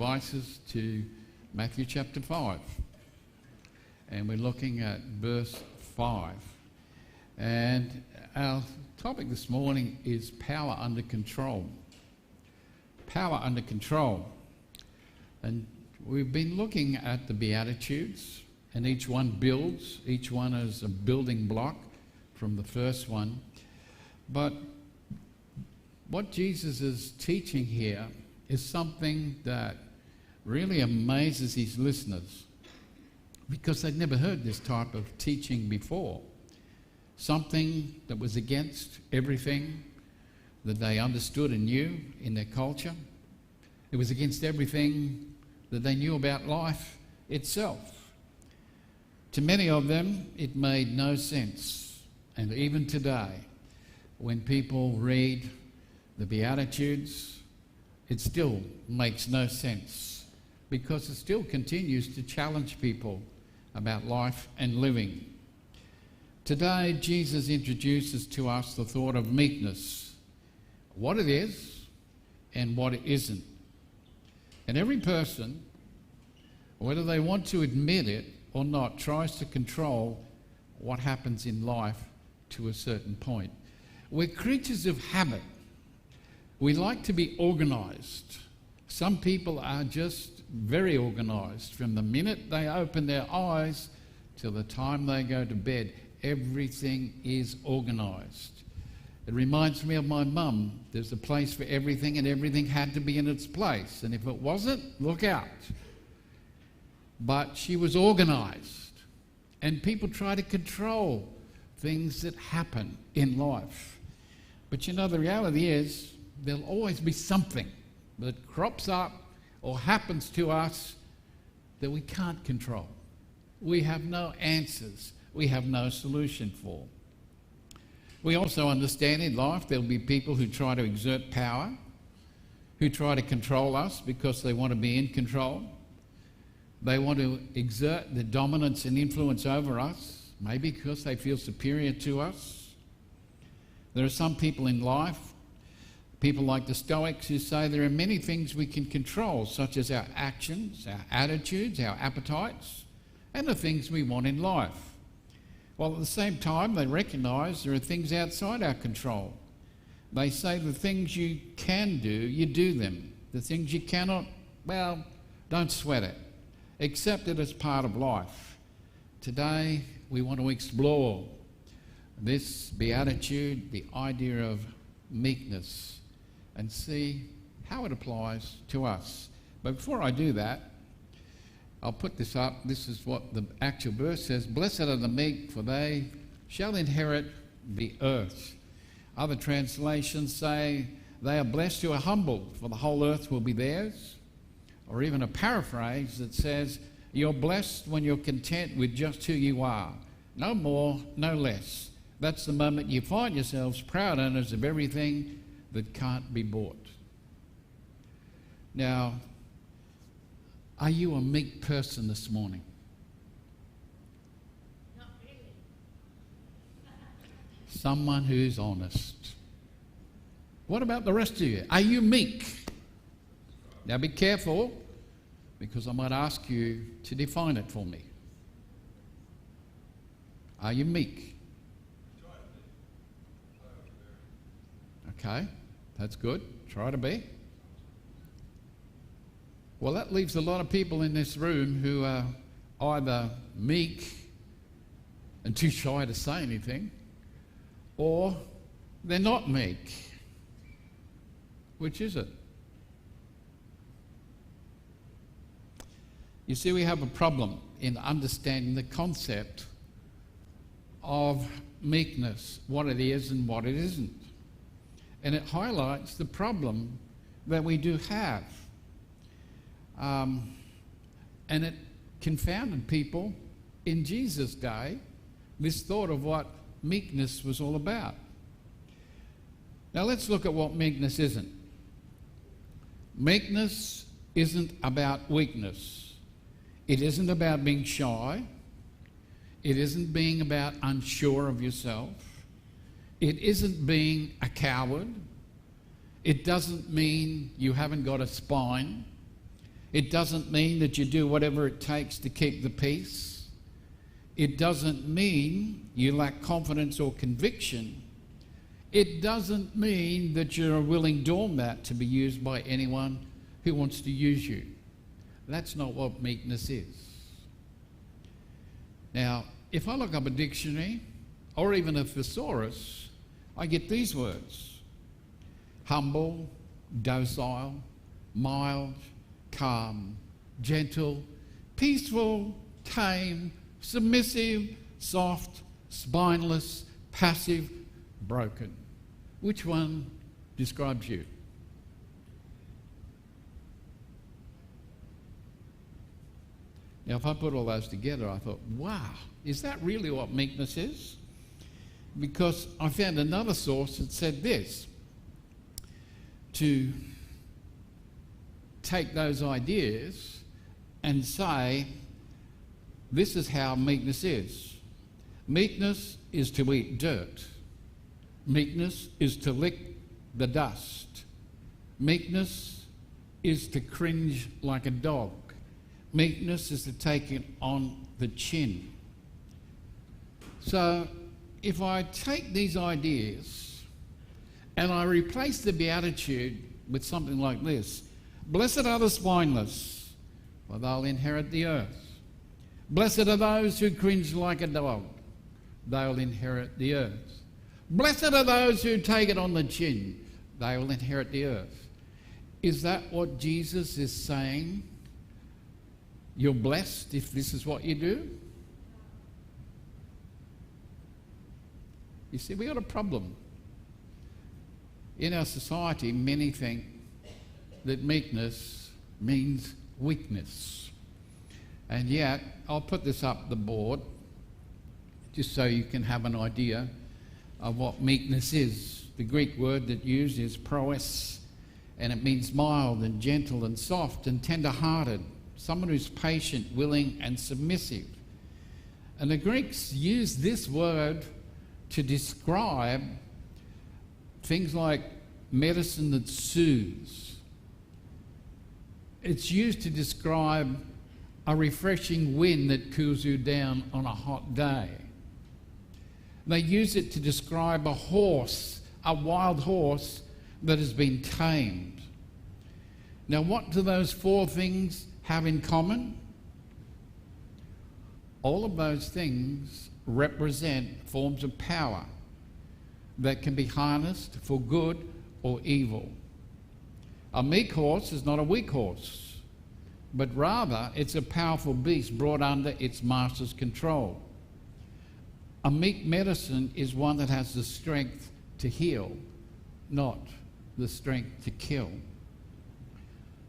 devices to Matthew chapter 5. And we're looking at verse 5. And our topic this morning is power under control. Power under control. And we've been looking at the Beatitudes, and each one builds, each one is a building block from the first one. But what Jesus is teaching here is something that really amazes his listeners, because they'd never heard this type of teaching before. Something that was against everything that they understood and knew in their culture. It was against everything that they knew about life itself. To many of them, it made no sense. And even today, when people read the Beatitudes, it still makes no sense, because it still continues to challenge people about life and living. Today, Jesus introduces to us the thought of meekness, what it is and what it isn't. And every person, whether they want to admit it or not, tries to control what happens in life to a certain point. We're creatures of habit. We like to be organised. Some people are just very organised. From the minute they open their eyes till the time they go to bed, everything is organised. It reminds me of my mum. There's a place for everything, and everything had to be in its place. And if it wasn't, look out. But she was organised. And people try to control things that happen in life. But you know, the reality is, there'll always be something that crops up or happens to us that we can't control. We have no answers. We have no solution for. We also understand in life there'll be people who try to exert power, who try to control us because they want to be in control. They want to exert the dominance and influence over us, maybe because they feel superior to us. There are some people in life, people like the Stoics, who say there are many things we can control, such as our actions, our attitudes, our appetites, and the things we want in life. While at the same time, they recognise there are things outside our control. They say the things you can do, you do them. The things you cannot, well, don't sweat it. Accept it as part of life. Today, we want to explore this beatitude, the idea of meekness, and see how it applies to us. But before I do that, I'll put this up. This is what the actual verse says. Blessed are the meek, for they shall inherit the earth. Other translations say they are blessed who are humble, for the whole earth will be theirs. Or even a paraphrase that says, you're blessed when you're content with just who you are. No more, no less. That's the moment you find yourselves proud owners of everything that can't be bought. Now, are you a meek person this morning? Not really. Someone who's honest. What about the rest of you? Are you meek? Now be careful, because I might ask you to define it for me. Are you meek? Okay, that's good. Try to be. Well, that leaves a lot of people in this room who are either meek and too shy to say anything, or they're not meek. Which is it? You see, we have a problem in understanding the concept of meekness, what it is and what it isn't. And it highlights the problem that we do have. And it confounded people in Jesus' day, this thought of what meekness was all about. Now let's look at what meekness isn't. Meekness isn't about weakness. It isn't about being shy. It isn't being about unsure of yourself. It isn't being a coward. It doesn't mean you haven't got a spine. It doesn't mean that you do whatever it takes to keep the peace. It doesn't mean you lack confidence or conviction. It doesn't mean that you're a willing doormat to be used by anyone who wants to use you. That's not what meekness is. Now, if I look up a dictionary or even a thesaurus, I get these words: humble, docile, mild, calm, gentle, peaceful, tame, submissive, soft, spineless, passive, broken. Which one describes you? Now, if I put all those together, I thought, wow, is that really what meekness is? Because I found another source that said this: to take those ideas and say, this is how meekness is. Meekness is to eat dirt. Meekness is to lick the dust. Meekness is to cringe like a dog. Meekness is to take it on the chin. So if I take these ideas and I replace the beatitude with something like this: blessed are the spineless, for they'll inherit the earth. Blessed are those who cringe like a dog, they'll inherit the earth. Blessed are those who take it on the chin, they will inherit the earth. Is that what Jesus is saying? You're blessed if this is what you do? You see, we've got a problem. In our society, many think that meekness means weakness. And yet, I'll put this up the board just so you can have an idea of what meekness is. The Greek word that used is proes, and it means mild and gentle and soft and tender-hearted, someone who's patient, willing and submissive. And the Greeks used this word to describe things like medicine that soothes. It's used to describe a refreshing wind that cools you down on a hot day. They use it to describe a horse, a wild horse that has been tamed. Now, what do those four things have in common? All of those things represent forms of power that can be harnessed for good or evil. A meek horse is not a weak horse, but rather it's a powerful beast brought under its master's control. A meek medicine is one that has the strength to heal, not the strength to kill.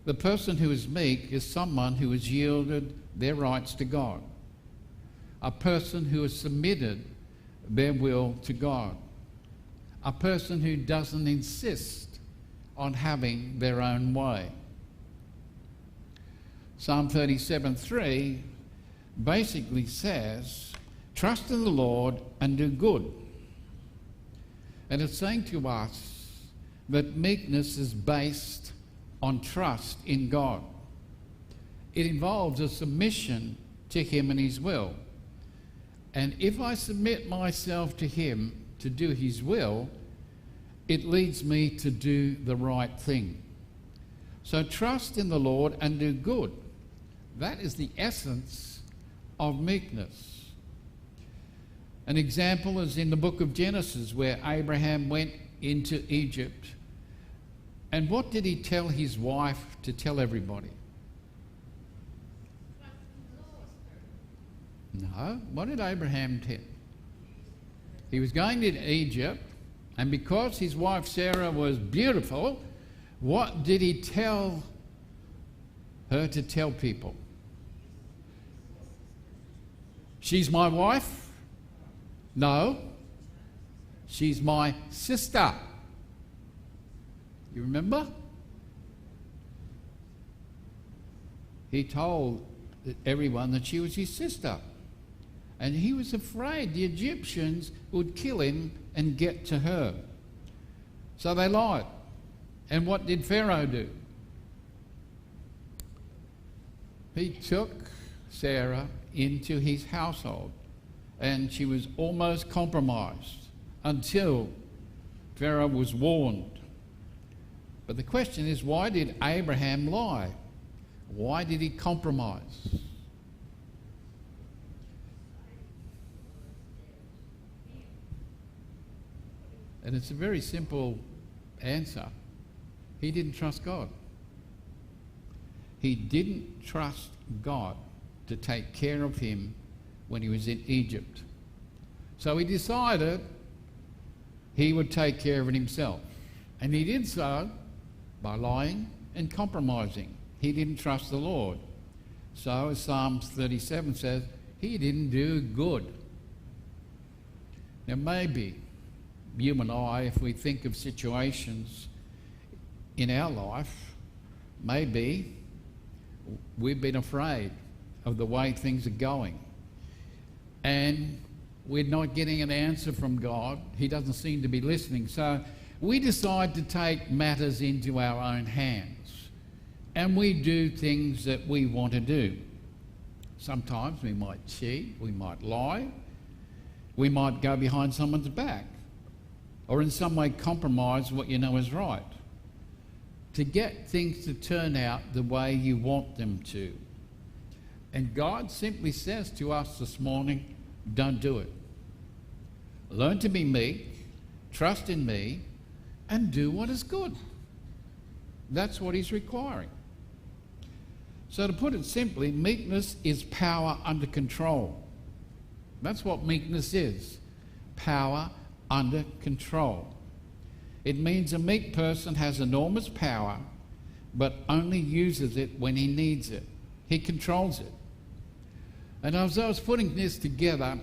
The person who is meek is someone who has yielded their rights to God, a person who has submitted their will to God, a person who doesn't insist on having their own way. Psalm 37:3 basically says, trust in the Lord and do good. And it's saying to us that meekness is based on trust in God. It involves a submission to Him and His will. And if I submit myself to Him to do His will, it leads me to do the right thing. So trust in the Lord and do good. That is the essence of meekness. An example is in the book of Genesis, where Abraham went into Egypt. And what did he tell his wife to tell everybody? No. What did Abraham tell? He was going to Egypt, and because his wife Sarah was beautiful, what did he tell her to tell people? She's my wife? No. She's my sister. You remember? He told everyone that she was his sister. And he was afraid the Egyptians would kill him and get to her. So they lied. And what did Pharaoh do? He took Sarah into his household, and she was almost compromised until Pharaoh was warned. But the question is, why did Abraham lie? Why did he compromise? And it's a very simple answer. He didn't trust God. He didn't trust God to take care of him when he was in Egypt. So he decided he would take care of it himself. And he did so by lying and compromising. He didn't trust the Lord. So, as Psalms 37 says, he didn't do good. Now, maybe you and I, if we think of situations in our life, maybe we've been afraid of the way things are going. And we're not getting an answer from God. He doesn't seem to be listening. So we decide to take matters into our own hands. And we do things that we want to do. Sometimes we might cheat, we might lie, we might go behind someone's back, or in some way compromise what you know is right, to get things to turn out the way you want them to. And God simply says to us this morning, don't do it. Learn to be meek, trust in me, and do what is good. That's what he's requiring. So to put it simply, meekness is power under control. That's what meekness is, power under control. It means a meek person has enormous power, but only uses it when he needs it. He controls it. And as I was putting this together,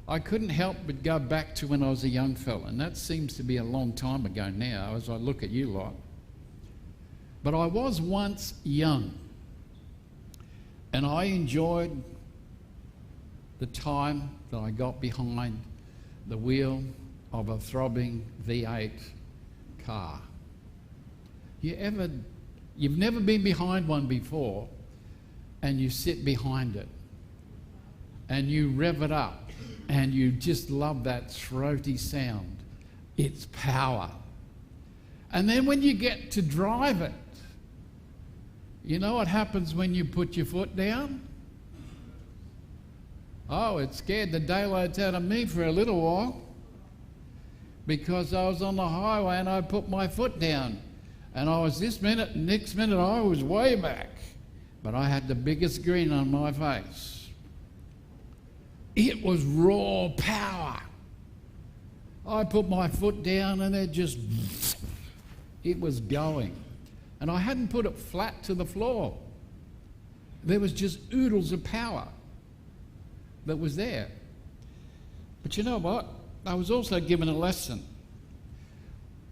I couldn't help but go back to when I was a young fella, and that seems to be a long time ago now as I look at you lot. But I was once young, and I enjoyed the time that I got behind the wheel of a throbbing V8 car. You've never been behind one before, and you sit behind it, and you rev it up, and you just love that throaty sound. It's power. And then when you get to drive it, you know what happens when you put your foot down? Oh, it scared the daylights out of me for a little while, because I was on the highway and I put my foot down, and I was this minute, next minute I was way back, but I had the biggest grin on my face. It was raw power. I put my foot down and it was going. And I hadn't put it flat to the floor. There was just oodles of power that was there. But you know what? I was also given a lesson.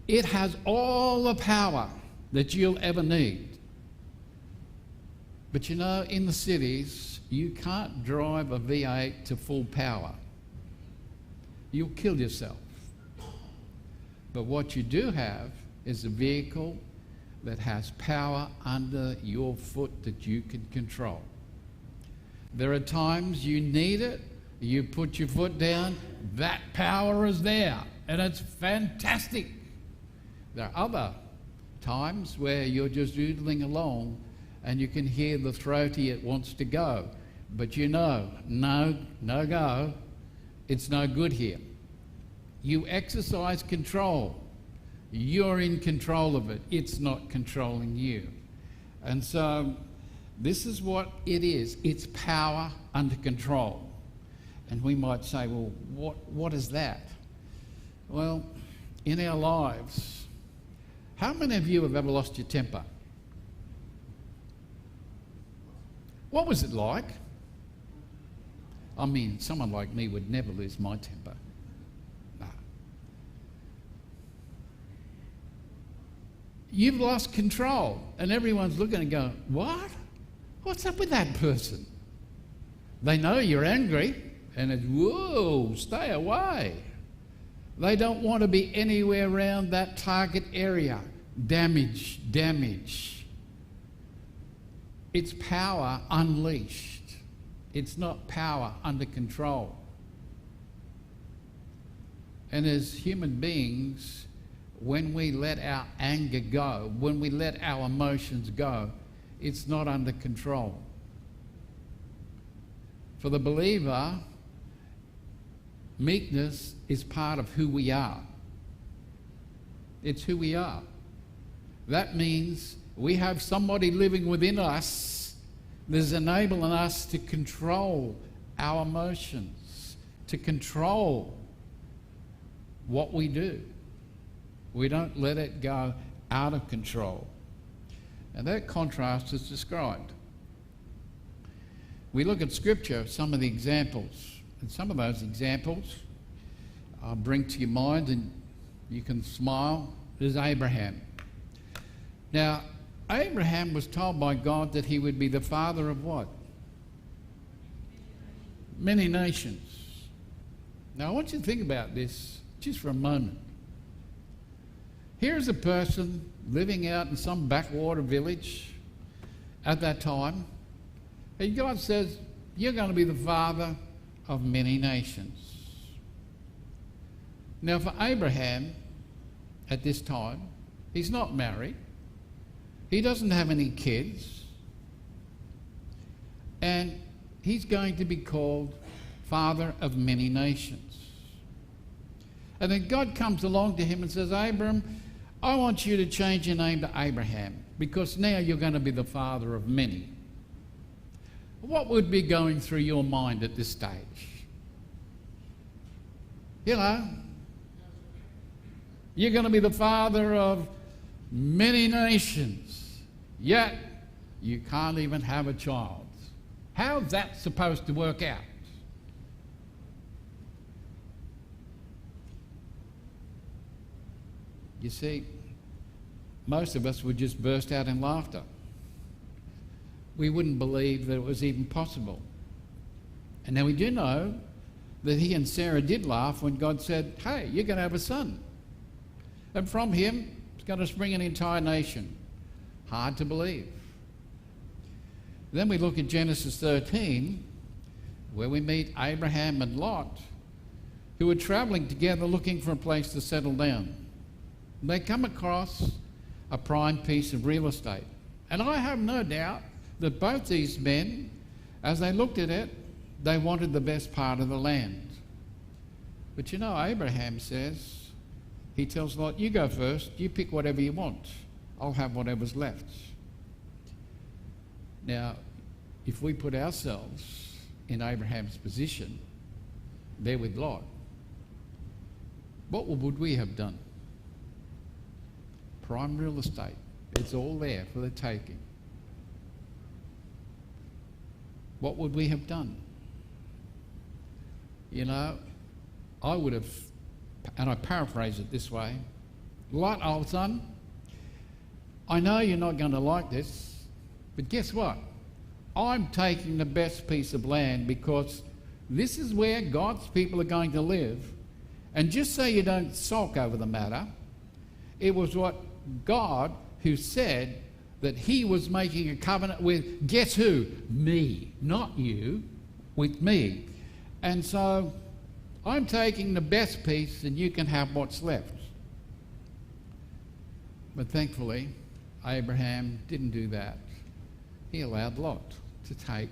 It has all the power that you'll ever need. But you know, in the cities, you can't drive a V8 to full power. You'll kill yourself. But what you do have is a vehicle that has power under your foot that you can control. There are times you need it, you put your foot down, that power is there, and it's fantastic. There are other times where you're just oodling along and you can hear the throaty, it wants to go. But you know, no go, it's no good here. You exercise control. You're in control of it. It's not controlling you. And so this is what it is. It's power under control. And we might say, well, what is that? Well, in our lives, how many of you have ever lost your temper? What was it like? I mean, someone like me would never lose my temper. No. You've lost control, and everyone's looking and going, what? What's up with that person? They know you're angry, and it's, whoa, stay away. They don't want to be anywhere around that target area. Damage. it's power unleashed. It's not power under control. And as human beings, when we let our anger go, when we let our emotions go, it's not under control. For the believer, meekness is part of who we are. It's who we are. That means we have somebody living within us that's enabling us to control our emotions, to control what we do. We don't let it go out of control. And that contrast is described. We look at Scripture, some of the examples, and some of those examples I'll bring to your mind, and you can smile. There's Abraham. Now, Abraham was told by God that he would be the father of what? Many nations. Now, I want you to think about this just for a moment. Here's a person living out in some backwater village at that time, and God says, you're going to be the father of many nations. Now, for Abraham, at this time, he's not married. He doesn't have any kids. And he's going to be called father of many nations. And then God comes along to him and says, Abram, I want you to change your name to Abraham, because now you're going to be the father of many. What would be going through your mind at this stage? You know, you're going to be the father of many nations, yet you can't even have a child. How's that supposed to work out? You see, most of us would just burst out in laughter. We wouldn't believe that it was even possible. And now we do know that he and Sarah did laugh when God said, hey, you're going to have a son. And from him, it's going to spring an entire nation. Hard to believe. Then we look at Genesis 13, where we meet Abraham and Lot, who are travelling together looking for a place to settle down. They come across a prime piece of real estate. And I have no doubt that both these men, as they looked at it, they wanted the best part of the land. But you know, Abraham says, he tells Lot, you go first, you pick whatever you want. I'll have whatever's left. Now, if we put ourselves in Abraham's position, there with Lot, what would we have done? Prime real estate. It's all there for the taking. What would we have done? You know, I would have, and I paraphrase it this way, Lot, old son, I know you're not going to like this, but guess what? I'm taking the best piece of land because this is where God's people are going to live. And just so you don't sulk over the matter, it was what God who said that he was making a covenant with, guess who? Me, not you, with me. And so I'm taking the best piece and you can have what's left. But thankfully, Abraham didn't do that. He allowed Lot to take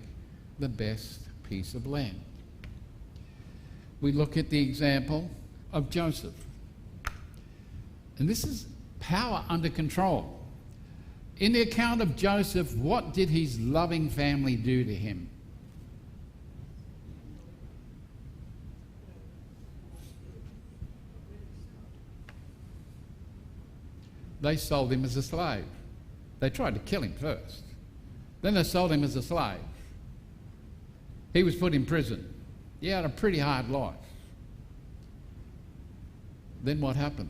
the best piece of land. We look at the example of Joseph. And this is power under control. In the account of Joseph, what did his loving family do to him? They sold him as a slave. They tried to kill him first. Then they sold him as a slave. He was put in prison. He had a pretty hard life. Then what happened?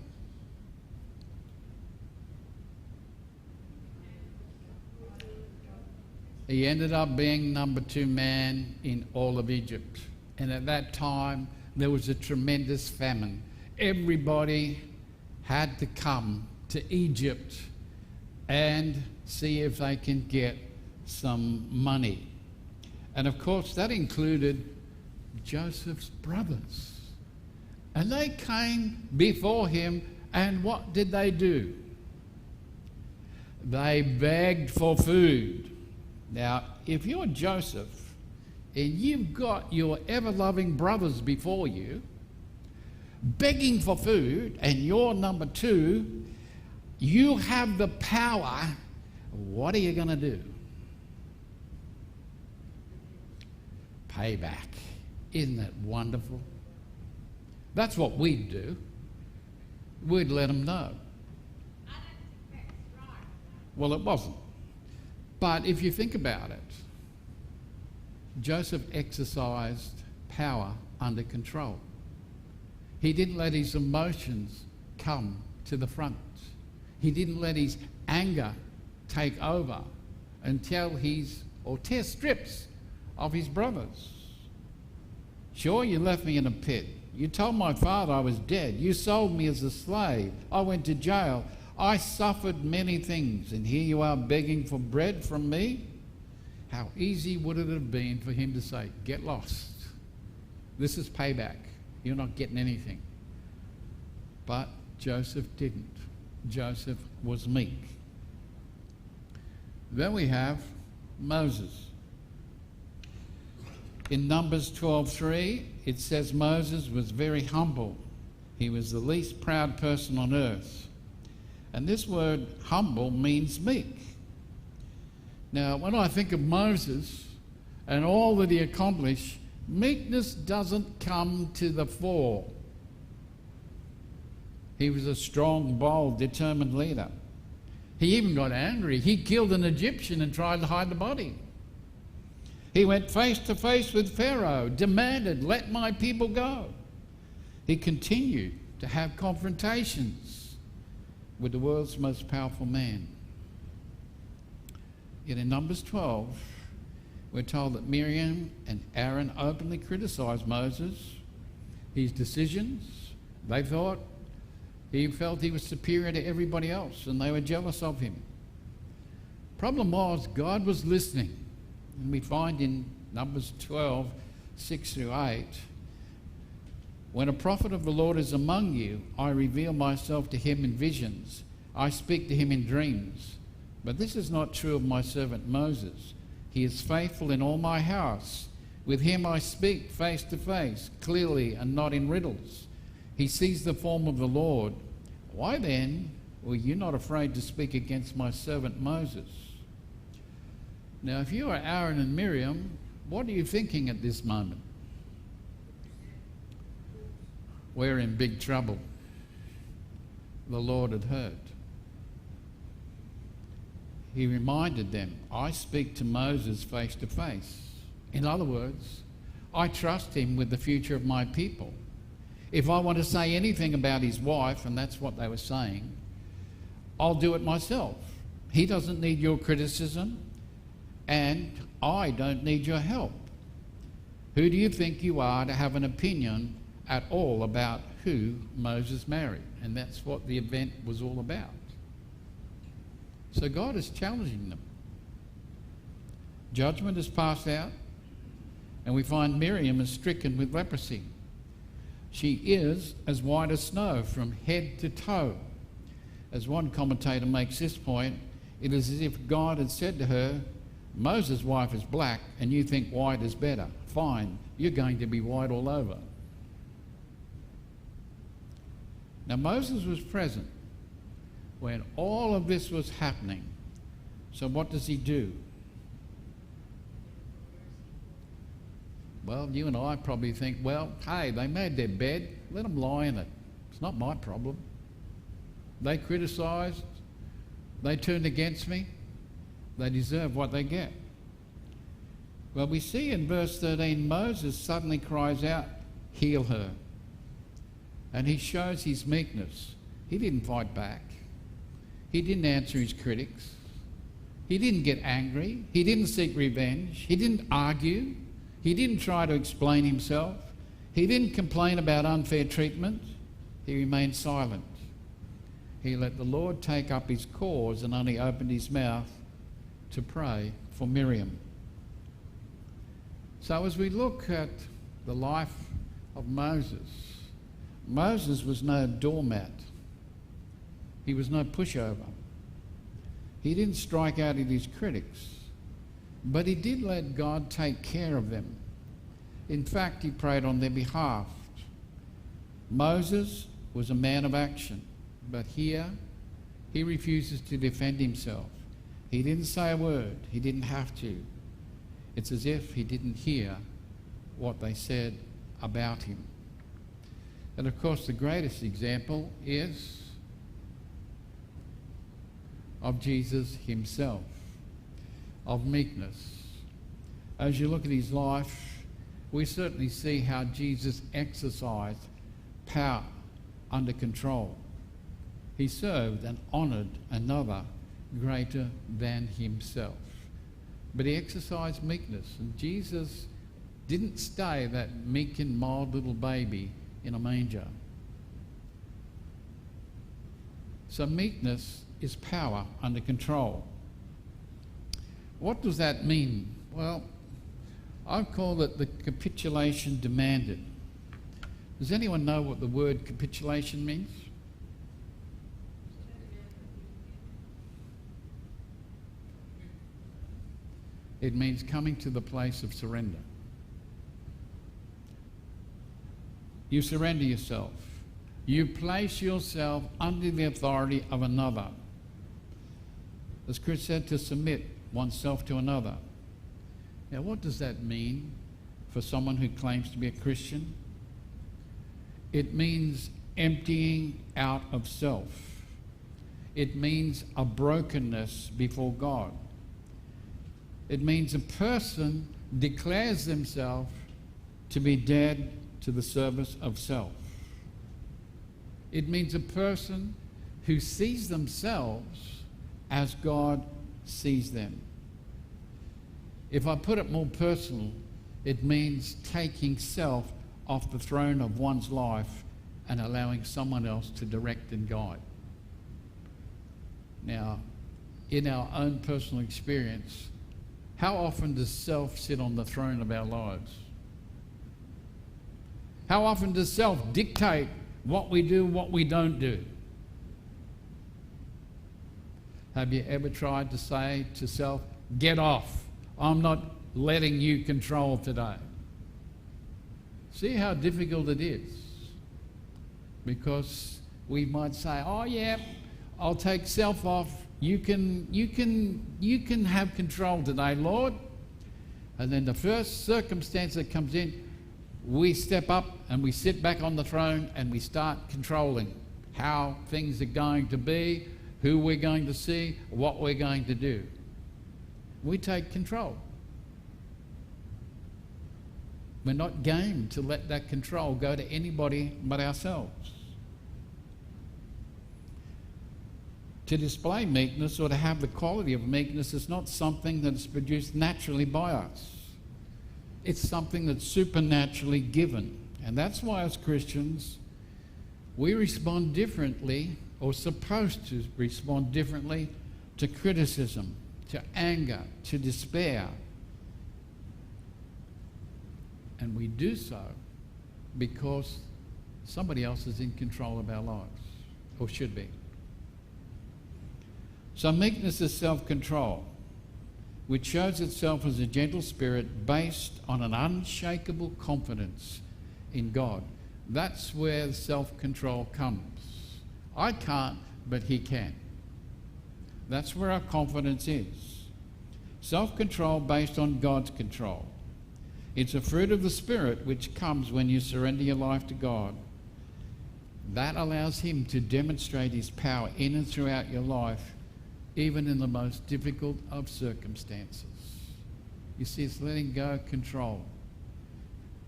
He ended up being number 2 man in all of Egypt. And at that time, there was a tremendous famine. Everybody had to come to Egypt and see if they can get some money. And of course, that included Joseph's brothers. And they came before him, and what did they do? They begged for food. Now, if you're Joseph and you've got your ever-loving brothers before you, begging for food, and you're number two, you have the power, what are you going to do? Payback. Isn't that wonderful? That's what we'd do. We'd let them know. Well, it wasn't. But if you think about it, Joseph exercised power under control. He didn't let his emotions come to the front. He didn't let his anger take over and tear strips of his brothers. Sure, you left me in a pit. You told my father I was dead. You sold me as a slave. I went to jail. I suffered many things, and here you are begging for bread from me? How easy would it have been for him to say, get lost. This is payback. You're not getting anything. But Joseph didn't. Joseph was meek. Then we have Moses. In Numbers 12:3, it says Moses was very humble. He was the least proud person on earth. And this word humble means meek. Now, when I think of Moses and all that he accomplished, meekness doesn't come to the fore. He was a strong, bold, determined leader. He even got angry. He killed an Egyptian and tried to hide the body. He went face to face with Pharaoh, demanded, let my people go. He continued to have confrontations with the world's most powerful man. Yet in Numbers 12, we're told that Miriam and Aaron openly criticized Moses, his decisions. He felt he was superior to everybody else, and they were jealous of him. Problem was, God was listening. And we find in Numbers 12, 6 through 8, when a prophet of the Lord is among you, I reveal myself to him in visions. I speak to him in dreams. But this is not true of my servant Moses. He is faithful in all my house. With him I speak face to face, clearly and not in riddles. He sees the form of the Lord. Why then were you not afraid to speak against my servant Moses? Now, if you are Aaron and Miriam, what are you thinking at this moment? We're in big trouble. The Lord had heard. He reminded them, I speak to Moses face to face. In other words, I trust him with the future of my people. If I want to say anything about his wife, and that's what they were saying, I'll do it myself. He doesn't need your criticism, and I don't need your help. Who do you think you are to have an opinion at all about who Moses married? And that's what the event was all about. So God is challenging them. Judgment is passed out, and we find Miriam is stricken with leprosy. She is as white as snow from head to toe. As one commentator makes this point, it is as if God had said to her, Moses' wife is black and you think white is better. Fine, you're going to be white all over. Now Moses was present when all of this was happening. So what does he do? Well, you and I probably think, well, hey, they made their bed, let them lie in it. It's not my problem. They criticised, they turned against me, they deserve what they get. Well, we see in verse 13, Moses suddenly cries out, heal her. And he shows his meekness. He didn't fight back. He didn't answer his critics. He didn't get angry. He didn't seek revenge. He didn't argue. He didn't try to explain himself. He didn't complain about unfair treatment. He remained silent. He let the Lord take up his cause and only opened his mouth to pray for Miriam. So as we look at the life of Moses, Moses was no doormat. He was no pushover. He didn't strike out at his critics, but he did let God take care of them. In fact, he prayed on their behalf. Moses was a man of action, but here he refuses to defend himself. He didn't say a word. He didn't have to. It's as if he didn't hear what they said about him. And of course, the greatest example is of Jesus himself, of meekness. As you look at his life, we certainly see how Jesus exercised power under control. He served and honoured another greater than himself. But he exercised meekness, and Jesus didn't stay that meek and mild little baby in a manger. So meekness is power under control. What does that mean? Well, I've called it the capitulation demanded. Does anyone know what the word capitulation means? It means coming to the place of surrender. You surrender yourself. You place yourself under the authority of another. As Chris said, to submit oneself to another. Now, what does that mean for someone who claims to be a Christian? It means emptying out of self. It means a brokenness before God. It means a person declares themselves to be dead to the service of self. It means a person who sees themselves as God sees them. If I put it more personal, it means taking self off the throne of one's life and allowing someone else to direct and guide. Now, in our own personal experience, how often does self sit on the throne of our lives? How often does self dictate what we do, what we don't do? Have you ever tried to say to self, get off, I'm not letting you control today? See how difficult it is? Because we might say, oh yeah, I'll take self off. You can have control today, Lord. And then the first circumstance that comes in, we step up and we sit back on the throne and we start controlling how things are going to be, who we're going to see, what we're going to do. We take control. We're not game to let that control go to anybody but ourselves. To display meekness or to have the quality of meekness is not something that's produced naturally by us. It's something that's supernaturally given. And that's why as Christians, we respond differently, or supposed to respond differently, to criticism, to anger, to despair. And we do so because somebody else is in control of our lives, or should be. So meekness is self-control, which shows itself as a gentle spirit based on an unshakable confidence in God. That's where self-control comes. I can't, but He can. That's where our confidence is. Self-control based on God's control. It's a fruit of the Spirit which comes when you surrender your life to God. That allows Him to demonstrate His power in and throughout your life, even in the most difficult of circumstances. You see, it's letting go of control.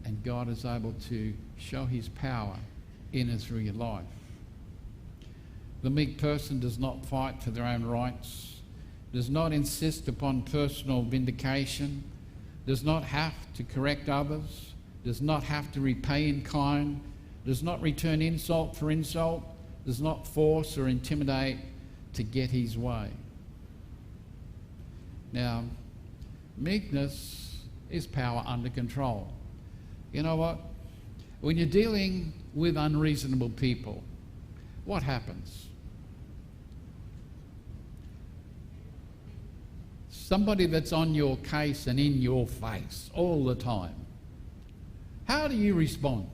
And God is able to show His power in and through your life. The meek person does not fight for their own rights, does not insist upon personal vindication, does not have to correct others, does not have to repay in kind, does not return insult for insult, does not force or intimidate to get his way. Now, Meekness is power under control. You know what? When you're dealing with unreasonable people, what happens? Somebody that's on your case and in your face all the time. How do you respond?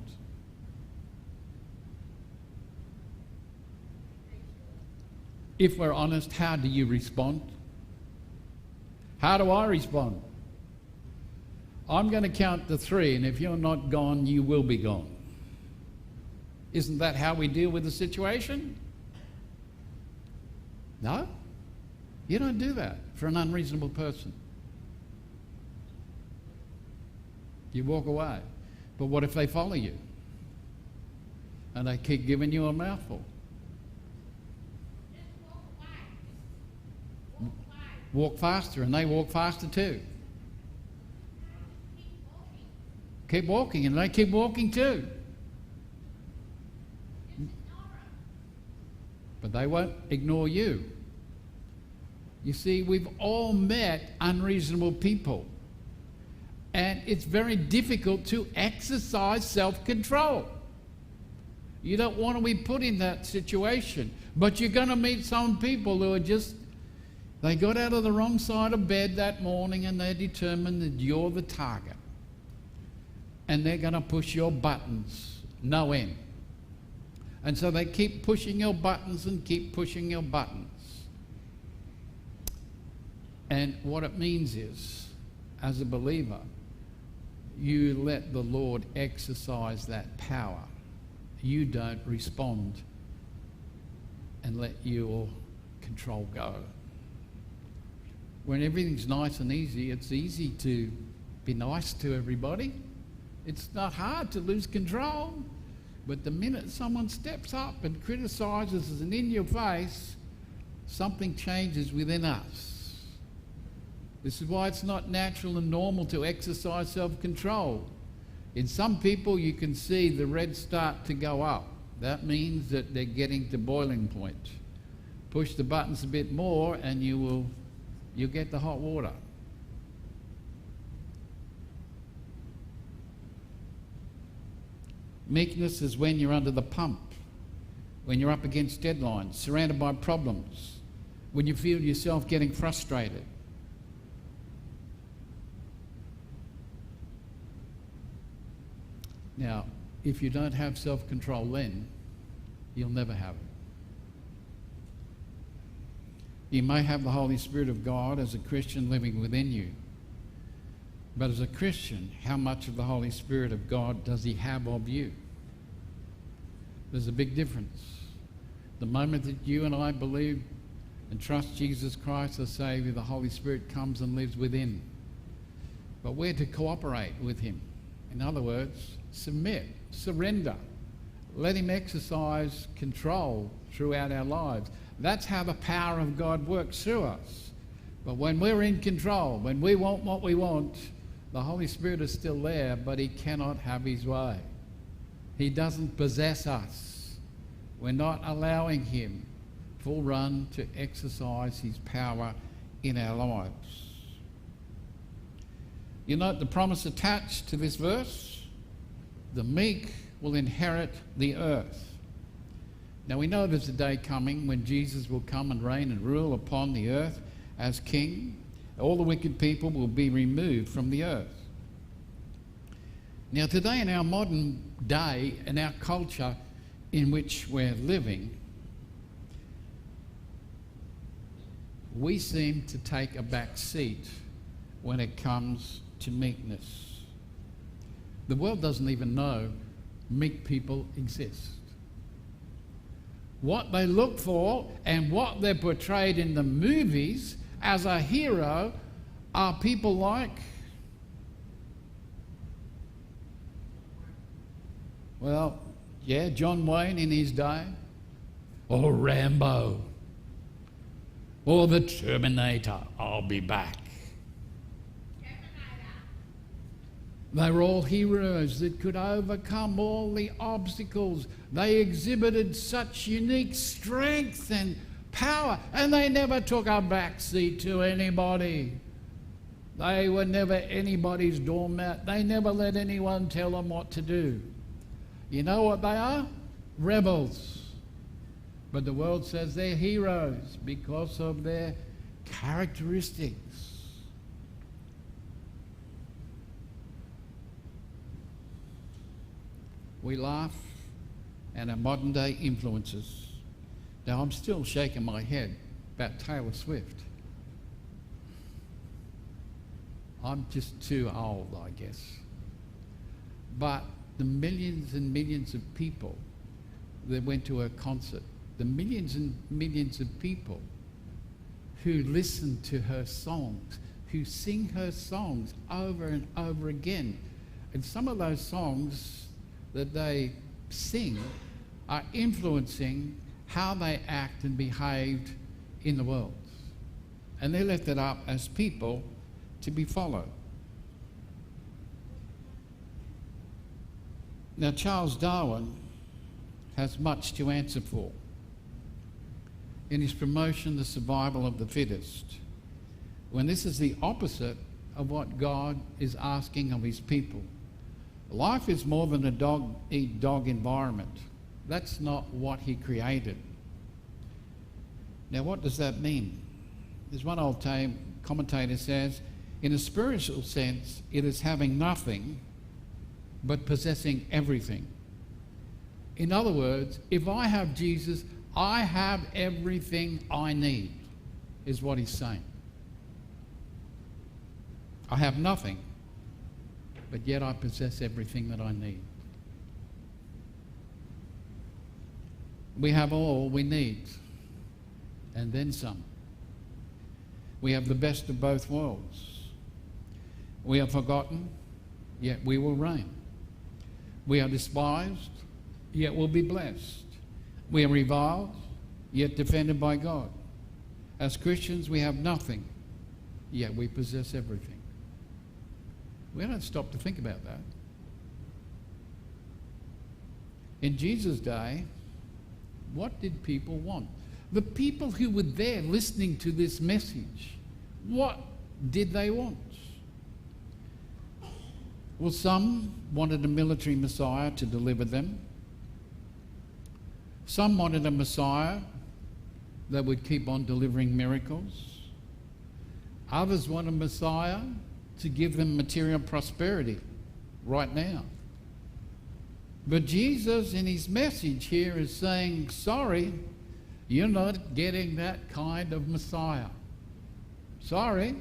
If we're honest, how do you respond? How do I respond? I'm going to count to 3, and if you're not gone, you will be gone. Isn't that how we deal with the situation? No? You don't do that for an unreasonable person. You walk away. But what if they follow you? And they keep giving you a mouthful? Walk faster, and they walk faster too. Keep walking, and they keep walking too. But they won't ignore you. You see, we've all met unreasonable people, and it's very difficult to exercise self-control. You don't want to be put in that situation, but you're going to meet some people who are just, they got out of the wrong side of bed that morning and they're determined that you're the target. And they're going to push your buttons, no end. And so they keep pushing your buttons and keep pushing your buttons. And what it means is, as a believer, you let the Lord exercise that power. You don't respond and let your control go. When everything's nice and easy, it's easy to be nice to everybody. It's not hard to lose control. But the minute someone steps up and criticizes us and in your face, something changes within us. This is why it's not natural and normal to exercise self-control. In some people, you can see the red start to go up. That means that they're getting to boiling point. Push the buttons a bit more and you'll get the hot water. Meekness is when you're under the pump, when you're up against deadlines, surrounded by problems, when you feel yourself getting frustrated. Now, if you don't have self-control then, you'll never have it. You may have the Holy Spirit of God as a Christian living within you. But as a Christian, how much of the Holy Spirit of God does he have of you? There's a big difference. The moment that you and I believe and trust Jesus Christ as Savior, the Holy Spirit comes and lives within. But we're to cooperate with him. In other words, submit, surrender. Let him exercise control throughout our lives. That's how the power of God works through us. But when we're in control, when we want what we want, the Holy Spirit is still there, but he cannot have his way. He doesn't possess us. We're not allowing him full run to exercise his power in our lives. You note the promise attached to this verse? The meek will inherit the earth. Now we know there's a day coming when Jesus will come and reign and rule upon the earth as king. All the wicked people will be removed from the earth. Now today, in our modern day, in our culture in which we're living, we seem to take a back seat when it comes to meekness. The world doesn't even know meek people exist. What they look for and what they're portrayed in the movies as a hero are people like, well, yeah, John Wayne in his day, or Rambo, or the Terminator, I'll be back. They were all heroes that could overcome all the obstacles. They exhibited such unique strength and power, and they never took a backseat to anybody. They were never anybody's doormat. They never let anyone tell them what to do. You know what they are? Rebels. But the world says they're heroes because of their characteristics. We laugh at our modern day influences. Now, I'm still shaking my head about Taylor Swift. I'm just too old, I guess. But the millions and millions of people that went to her concert, the millions and millions of people who listen to her songs, who sing her songs over and over again. And some of those songs that they sing are influencing how they act and behave in the world. And they're lifted up as people to be followed. Now, Charles Darwin has much to answer for in his promotion, the survival of the fittest, when this is the opposite of what God is asking of his people. Life is more than a dog-eat-dog environment. That's not what he created. Now, what does that mean? There's one old commentator says, in a spiritual sense, it is having nothing but possessing everything. In other words, if I have Jesus, I have everything I need, is what he's saying. I have nothing, but yet I possess everything that I need. We have all we need, and then some. We have the best of both worlds. We are forgotten, yet we will reign. We are despised, yet will be blessed. We are reviled, yet defended by God. As Christians, we have nothing, yet we possess everything. We don't stop to think about that. In Jesus' day, what did people want? The people who were there listening to this message, what did they want? Well, some wanted a military Messiah to deliver them. Some wanted a Messiah that would keep on delivering miracles. Others wanted a Messiah to give them material prosperity right now. But Jesus, in his message here, is saying, sorry, you're not getting that kind of Messiah. Sorry,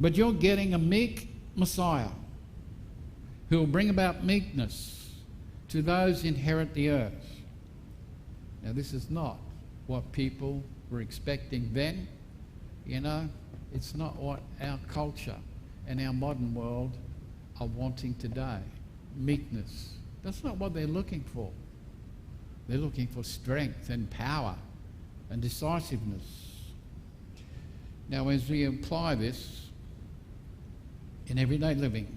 but you're getting a meek Messiah who will bring about meekness to those who inherit the earth. Now, this is not what people were expecting then. You know, it's not what our culture and our modern world are wanting today. Meekness. That's not what they're looking for. They're looking for strength and power and decisiveness. Now, as we apply this in everyday living,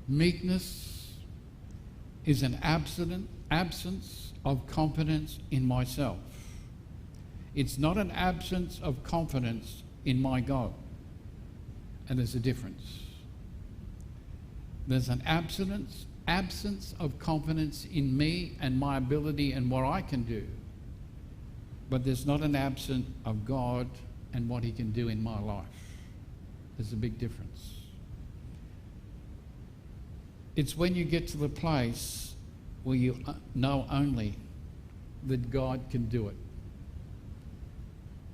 meekness is an absence of confidence in myself. It's not an absence of confidence in my God. And there's a difference. There's an absence of confidence in me and my ability and what I can do. But there's not an absence of God and what he can do in my life. There's a big difference. It's when you get to the place where you know only that God can do it.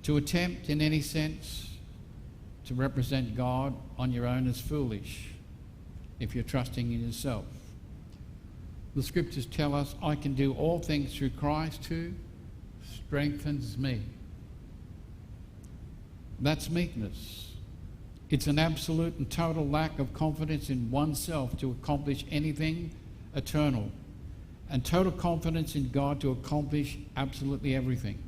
To attempt in any sense to represent God on your own is foolish if you're trusting in yourself. The scriptures tell us, I can do all things through Christ who strengthens me. That's meekness. It's an absolute and total lack of confidence in oneself to accomplish anything eternal, and total confidence in God to accomplish absolutely everything.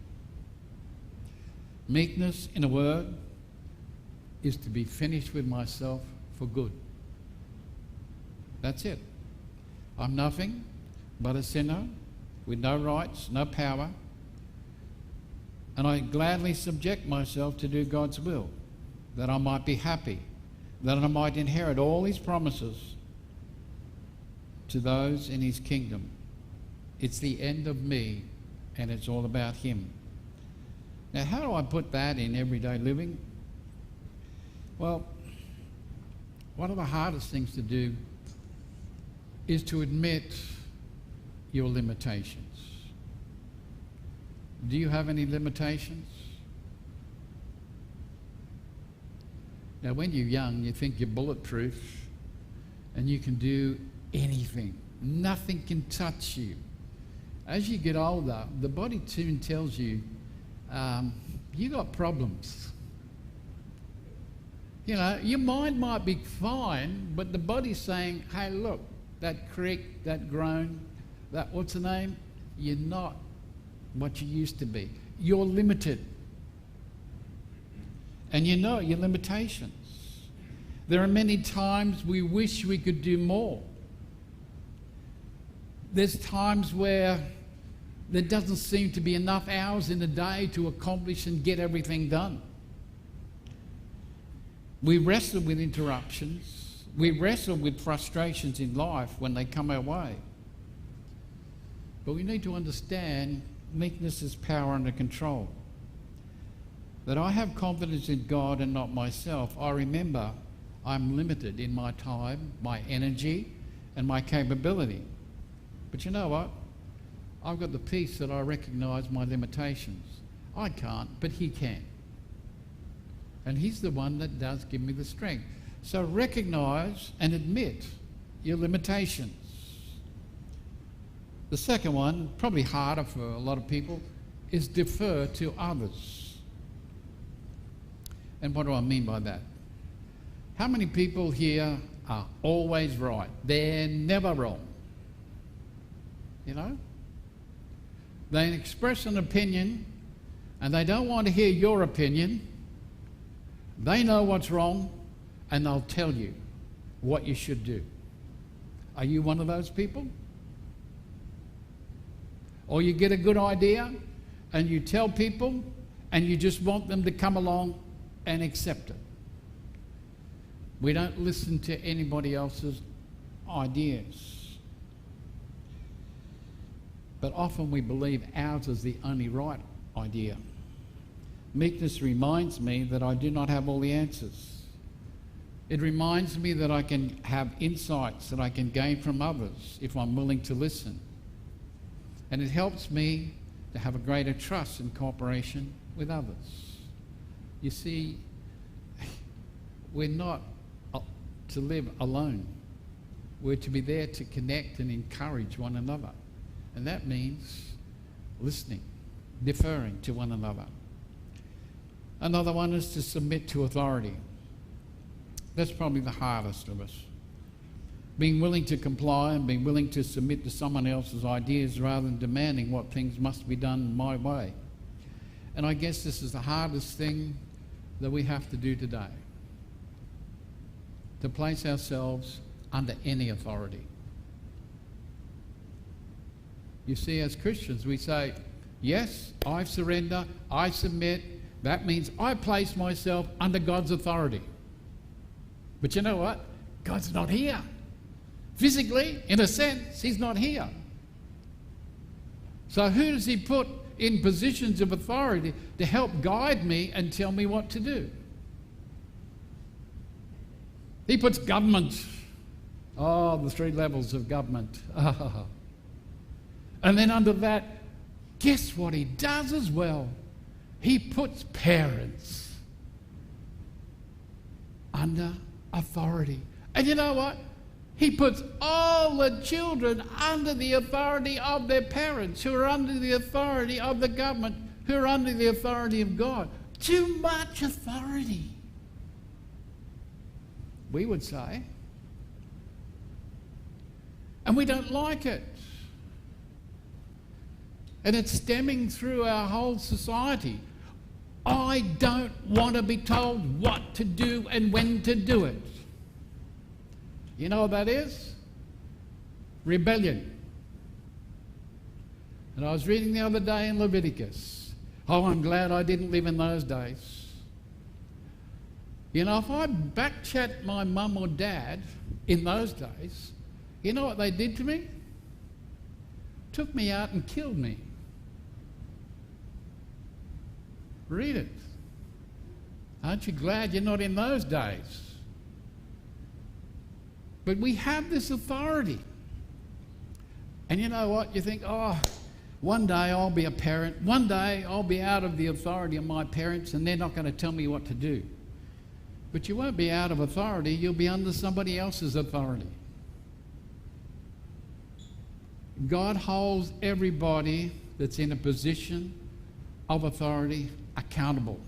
Meekness, in a word, is to be finished with myself for good. That's it. I'm nothing but a sinner with no rights, no power, and I gladly subject myself to do God's will. that I might be happy, that I might inherit all his promises to those in his kingdom. It's the end of me, and it's all about him. Now, how do I put that in everyday living? Well, one of the hardest things to do is to admit your limitations. Do you have any limitations? Now, when you're young, you think you're bulletproof and you can do anything. Nothing can touch you. As you get older, the body soon tells you, you got problems. You know, your mind might be fine, but the body's saying, hey, look, that creak, that groan, that, what's the name? You're not what you used to be. You're limited. And you know your limitations. There are many times we wish we could do more. There's times where there doesn't seem to be enough hours in the day to accomplish and get everything done. We wrestle with interruptions. We wrestle with frustrations in life when they come our way. But we need to understand meekness is power under control. That I have confidence in God and not myself. I remember I'm limited in my time, my energy, and my capability. But you know what? I've got the peace that I recognise my limitations. I can't, but he can. And he's the one that does give me the strength. So recognise and admit your limitations. The second one, probably harder for a lot of people, is defer to others. And what do I mean by that? How many people here are always right? They're never wrong. You know? They express an opinion and they don't want to hear your opinion. They know what's wrong and they'll tell you what you should do. Are you one of those people? Or you get a good idea and you tell people and you just want them to come along and accept it. We don't listen to anybody else's ideas. But often we believe ours is the only right idea. Meekness reminds me that I do not have all the answers. It reminds me that I can have insights that I can gain from others if I'm willing to listen. And it helps me to have a greater trust and cooperation with others. You see, we're not to live alone. We're to be there to connect and encourage one another. And that means listening, deferring to one another. Another one is to submit to authority. That's probably the hardest of us. Being willing to comply and being willing to submit to someone else's ideas rather than demanding what things must be done my way. And I guess this is the hardest thing that we have to do today. To place ourselves under any authority. You see, as Christians, we say, yes, I surrender, I submit. That means I place myself under God's authority. But you know what? God's not here. Physically, in a sense, he's not here. So who does he put in positions of authority to help guide me and tell me what to do? He puts government. Oh, the three levels of government. And then under that, guess what he does as well? He puts parents under authority. And you know what? He puts all the children under the authority of their parents, who are under the authority of the government, who are under the authority of God. Too much authority, we would say. And we don't like it. And it's stemming through our whole society. I don't want to be told what to do and when to do it. You know what that is? Rebellion. And I was reading the other day in Leviticus. Oh, I'm glad I didn't live in those days. You know, if I backchat my mum or dad in those days, you know what they did to me? Took me out and killed me. Read it. Aren't you glad you're not in those days? But we have this authority. And you know what? You think, oh, one day I'll be a parent. One day I'll be out of the authority of my parents and they're not going to tell me what to do. But you won't be out of authority. You'll be under somebody else's authority. God holds everybody that's in a position of authority accountable.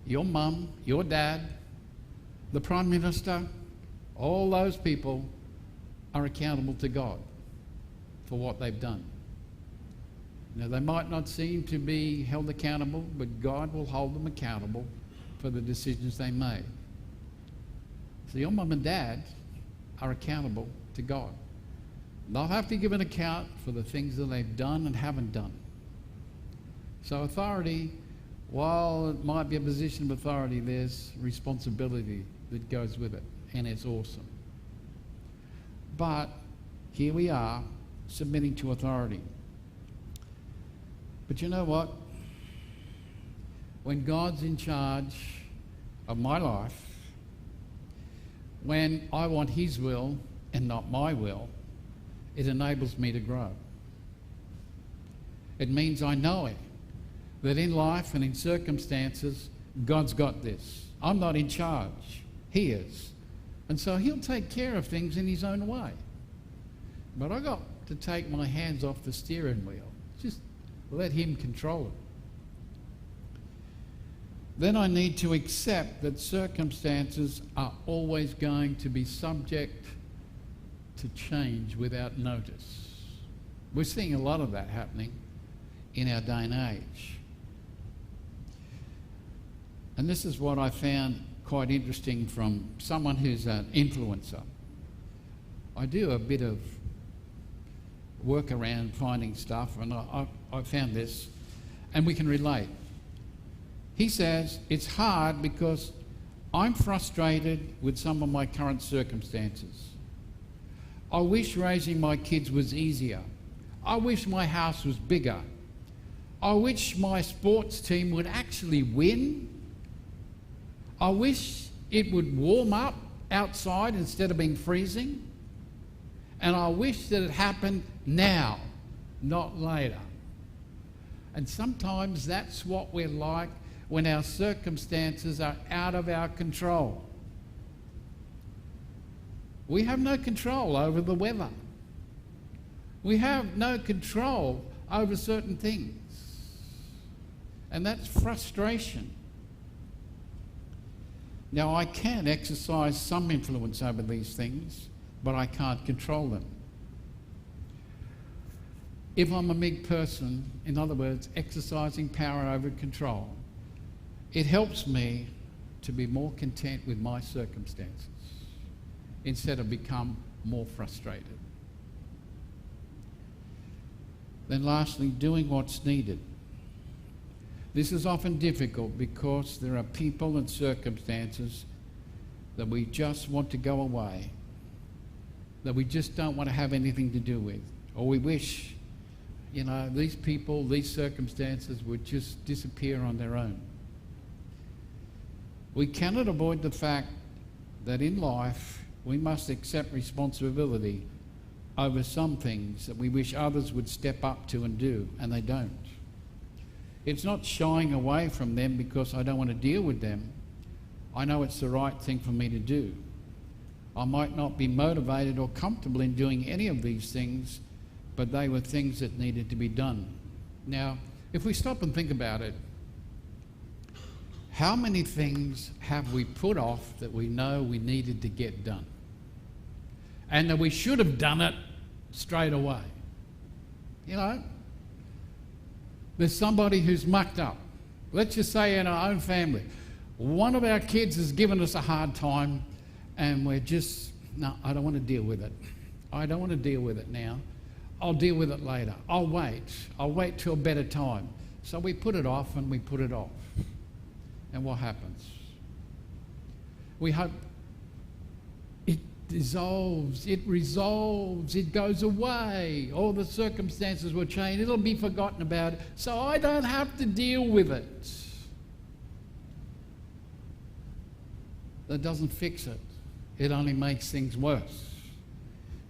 Your mum, your dad, the Prime Minister, all those people are accountable to God for what they've done. Now, they might not seem to be held accountable, but God will hold them accountable for the decisions they made. So your mum and dad are accountable to God. They'll have to give an account for the things that they've done and haven't done. So authority, while it might be a position of authority, there's responsibility that goes with it, and it's awesome. But here we are, submitting to authority. But you know what? When God's in charge of my life, when I want His will and not my will, it enables me to grow. It means I know it, that in life and in circumstances, God's got this. I'm not in charge. He is. And so He'll take care of things in His own way. But I've got to take my hands off the steering wheel. Just let Him control it. Then I need to accept that circumstances are always going to be subject to change without notice. We're seeing a lot of that happening in our day and age. And this is what I found quite interesting from someone who's an influencer. I do a bit of work around finding stuff, and I found this, and we can relate. He says, it's hard because I'm frustrated with some of my current circumstances. I wish raising my kids was easier. I wish my house was bigger. I wish my sports team would actually win. I wish it would warm up outside instead of being freezing. And I wish that it happened now, not later. And sometimes that's what we're like when our circumstances are out of our control. We have no control over the weather. We have no control over certain things. And that's frustration. Now, I can exercise some influence over these things, but I can't control them. If I'm a meek person, in other words, exercising power over control, it helps me to be more content with my circumstances instead of become more frustrated. Then lastly, doing what's needed. This is often difficult because there are people and circumstances that we just want to go away, that we just don't want to have anything to do with, or we wish, these people, these circumstances would just disappear on their own. We cannot avoid the fact that in life we must accept responsibility over some things that we wish others would step up to and do, and they don't. It's not shying away from them because I don't want to deal with them. I know it's the right thing for me to do. I might not be motivated or comfortable in doing any of these things, but they were things that needed to be done. Now, if we stop and think about it, how many things have we put off that we know we needed to get done? And that we should have done it straight away? There's somebody who's mucked up. Let's just say in our own family, one of our kids has given us a hard time and we're just, no, I don't want to deal with it. I don't want to deal with it now. I'll deal with it later. I'll wait till a better time. So we put it off and we put it off. And what happens? we hope it dissolves, it resolves, it goes away. All the circumstances will change. It'll be forgotten about, so I don't have to deal with it. That doesn't fix it. It only makes things worse.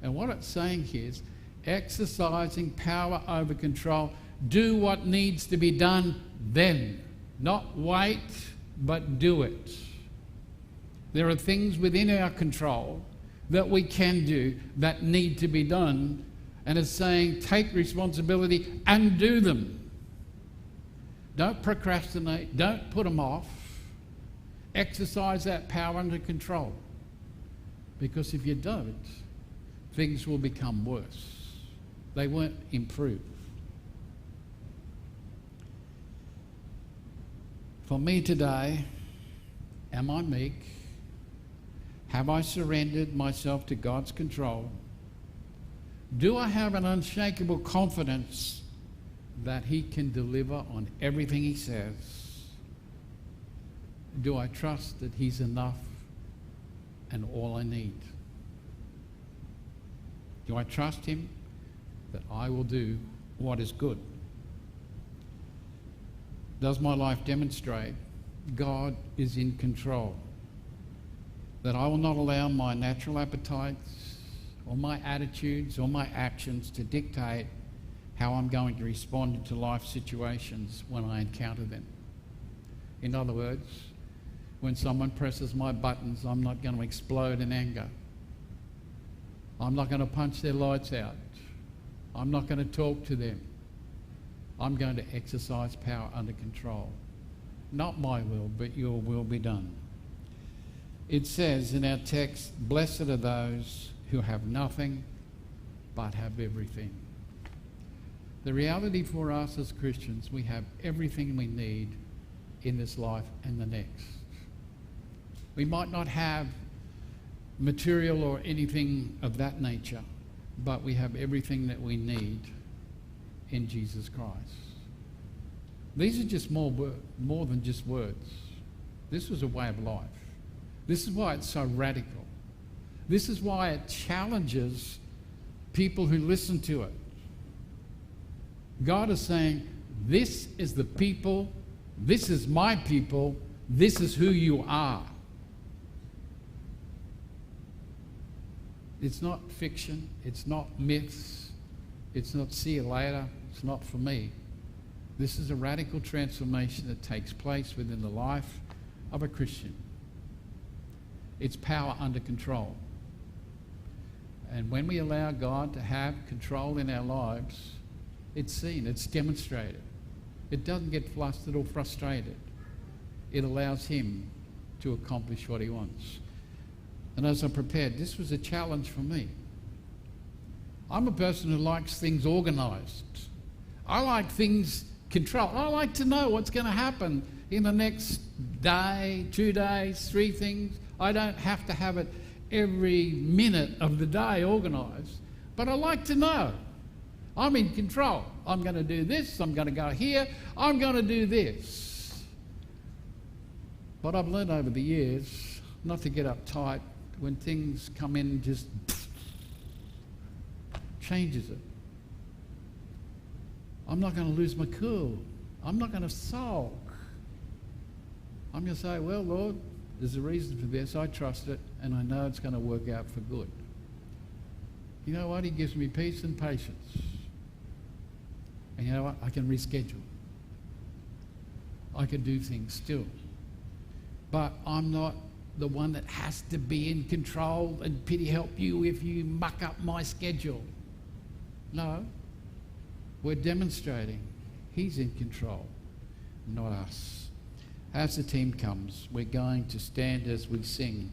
And what it's saying here is exercising power over control. Do what needs to be done then. Not wait, but do it. There are things within our control that we can do that need to be done. And it's saying take responsibility and do them. Don't procrastinate. Don't put them off. Exercise that power under control. Because if you don't, things will become worse. They won't improve. For me today, am I meek? Have I surrendered myself to God's control? Do I have an unshakable confidence that He can deliver on everything He says? Do I trust that He's enough and all I need? Do I trust Him that I will do what is good? Does my life demonstrate God is in control? That I will not allow my natural appetites or my attitudes or my actions to dictate how I'm going to respond to life situations when I encounter them. In other words, when someone presses my buttons, I'm not going to explode in anger. I'm not going to punch their lights out. I'm not going to talk to them. I'm going to exercise power under control. Not my will, but your will be done. It says in our text, blessed are those who have nothing but have everything. The reality for us as Christians, we have everything we need in this life and the next. We might not have material or anything of that nature, but we have everything that we need in Jesus Christ. These are just more than just words. This was a way of life. This is why it's so radical. This is why it challenges people who listen to it. God is saying, this is the people, this is my people, this is who you are. It's not fiction, it's not myths, it's not see you later, it's not for me. This is a radical transformation that takes place within the life of a Christian. It's power under control. And when we allow God to have control in our lives, it's seen, it's demonstrated. It doesn't get flustered or frustrated. It allows Him to accomplish what He wants. And as I prepared, this was a challenge for me. I'm a person who likes things organised. I like things controlled. I like to know what's going to happen in the next day, 2 days, 3 things. I don't have to have it every minute of the day organised, but I like to know. I'm in control. I'm going to do this, I'm going to go here, I'm going to do this. But I've learned over the years not to get uptight when things come in and just changes it. I'm not going to lose my cool. I'm not going to sulk. I'm going to say, well, Lord, there's a reason for this. I trust it, and I know it's going to work out for good. You know what? He gives me peace and patience. And you know what? I can reschedule. I can do things still. But I'm not the one that has to be in control, and pity help you if you muck up my schedule. No. We're demonstrating He's in control, not us. As the team comes, we're going to stand as we sing.